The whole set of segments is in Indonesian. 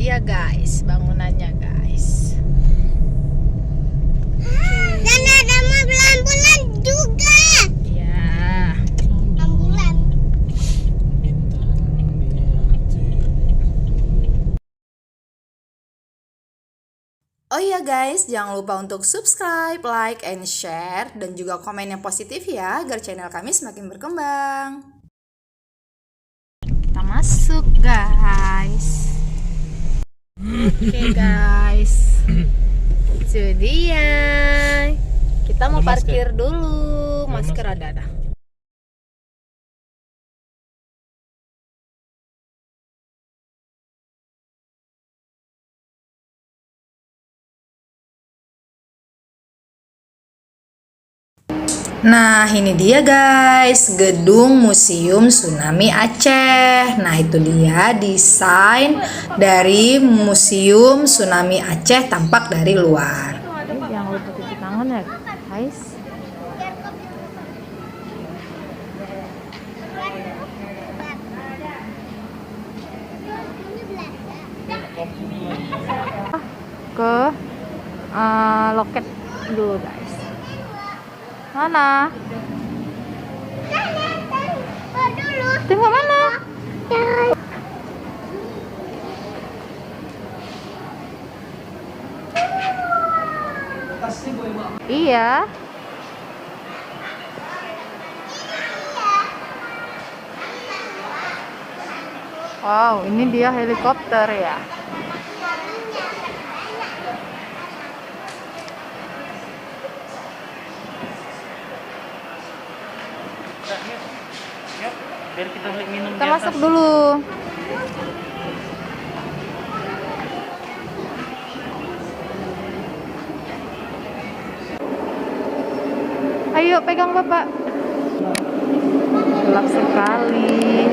dia guys, bangunannya guys. Dan ada mobil ambulan juga. Ya. Ambulan. Oh iya guys, jangan lupa untuk subscribe, like, and share, dan juga komen yang positif ya, agar channel kami semakin berkembang. Kita masuk guys. Oke guys, itu dia. Kita mau parkir dulu. Masker ada. Nah, ini dia guys, gedung Museum Tsunami Aceh. Nah, itu dia desain dari Museum Tsunami Aceh tampak dari luar. Jangan lupa cuci tangan ya guys. Ke loket dulu guys. Mana? Tengok mana? Iya. Wow, ini dia helikopter ya. Biar kita beli minum Kita di masuk atas. dulu. Ayo pegang Bapak. Gelap sekali.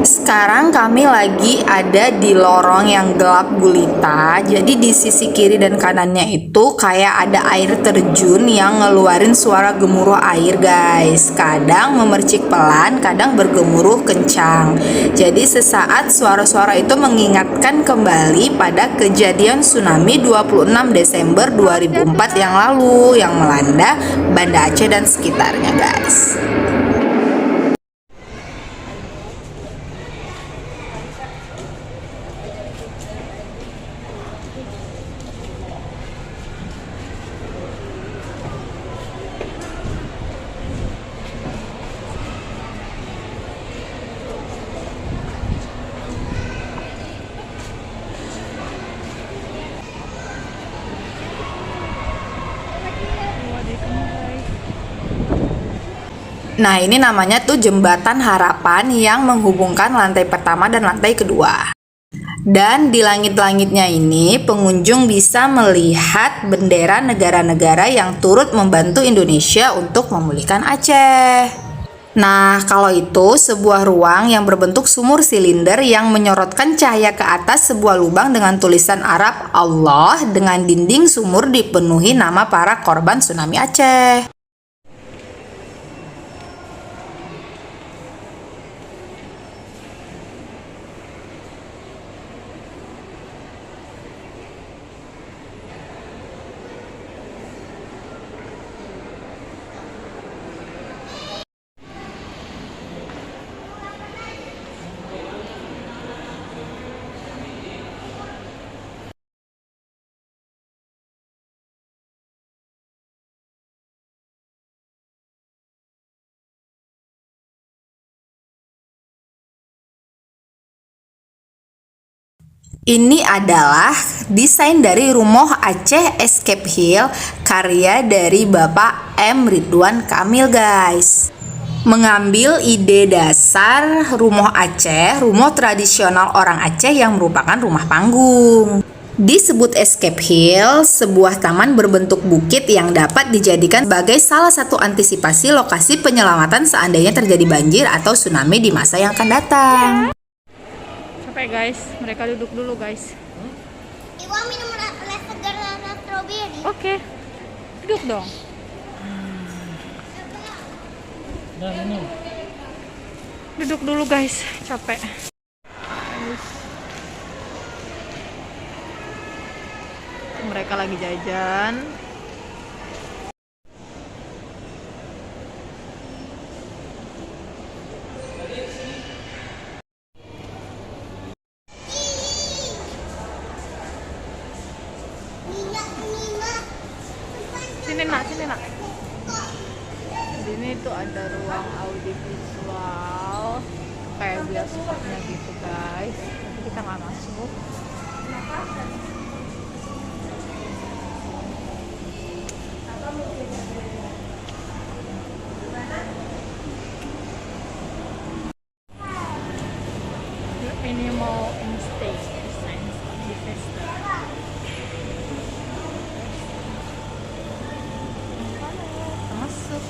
Sekarang kami lagi ada di lorong yang gelap gulita. Jadi di sisi kiri dan kanannya itu kayak ada air terjun yang ngeluarin suara gemuruh air guys. Kadang memercik pelan, kadang bergemuruh kencang. Jadi sesaat suara-suara itu mengingatkan kembali pada kejadian tsunami 26 Desember 2004 yang lalu yang melanda Banda Aceh dan sekitarnya guys. Nah, ini namanya tuh Jembatan Harapan yang menghubungkan lantai pertama dan lantai kedua. Dan di langit-langitnya ini, pengunjung bisa melihat bendera negara-negara yang turut membantu Indonesia untuk memulihkan Aceh. Nah, kalau itu sebuah ruang yang berbentuk sumur silinder yang menyorotkan cahaya ke atas sebuah lubang dengan tulisan Arab Allah dengan dinding sumur dipenuhi nama para korban tsunami Aceh. Ini adalah desain dari Rumoh Aceh Escape Hill karya dari Bapak M. Ridwan Kamil guys. Mengambil ide dasar Rumoh Aceh, rumah tradisional orang Aceh yang merupakan rumah panggung. Disebut Escape Hill, sebuah taman berbentuk bukit yang dapat dijadikan sebagai salah satu antisipasi lokasi penyelamatan seandainya terjadi banjir atau tsunami di masa yang akan datang. Capek guys, mereka duduk dulu guys. Iwa minum es segar rasa stroberi. Oke, duduk dong. Nah, ini. Duduk dulu guys, capek. mereka lagi jajan. Sini nak, sini nak. Di sini tuh ada ruang audiovisual kayak bioskopnya gitu guys. Tapi kita nggak masuk. Ini mau in-stage Science of the Festival. Masuk.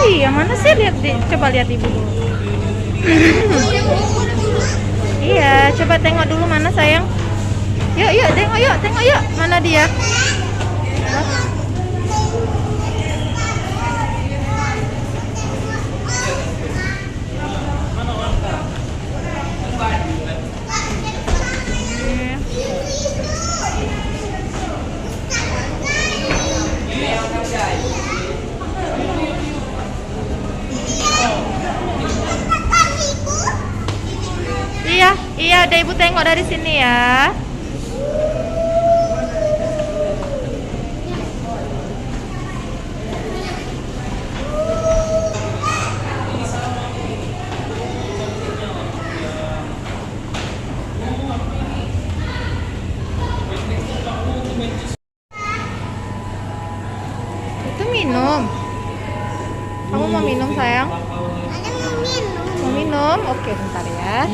Iya, mana sih? Lihat coba lihat ibu dulu. Iya, coba tengok dulu mana sayang. Yuk, yuk, tengok yuk. Mana dia? Iya, udah ibu tengok dari sini ya. Itu minum. Kamu mau minum sayang? Ada mau minum. Mau minum? Oke, bentar ya.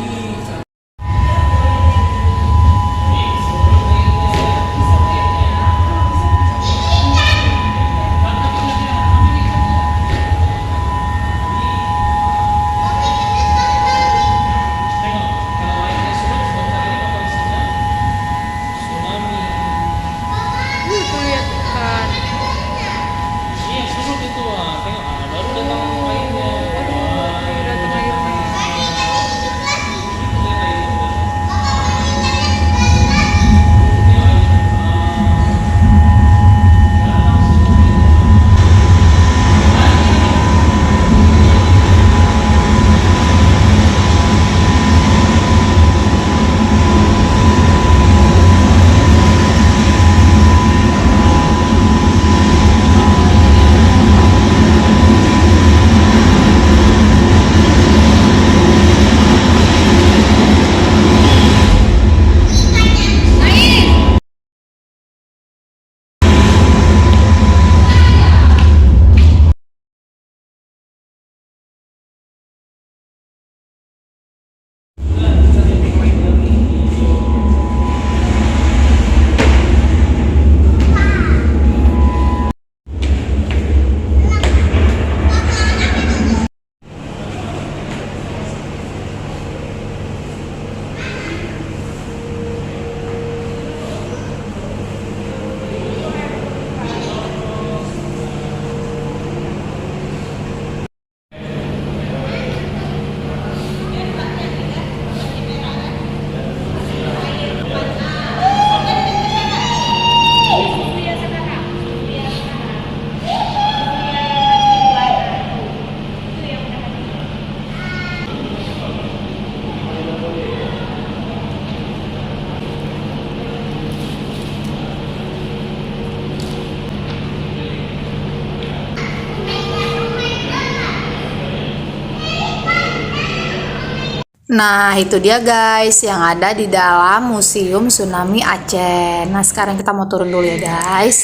Nah, itu dia guys yang ada di dalam Museum Tsunami Aceh. Nah, sekarang kita mau turun dulu ya guys.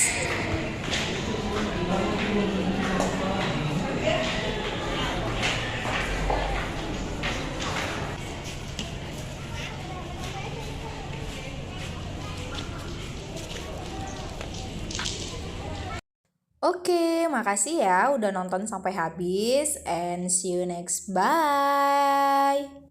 Oke, makasih ya udah nonton sampai habis and see you next. Bye.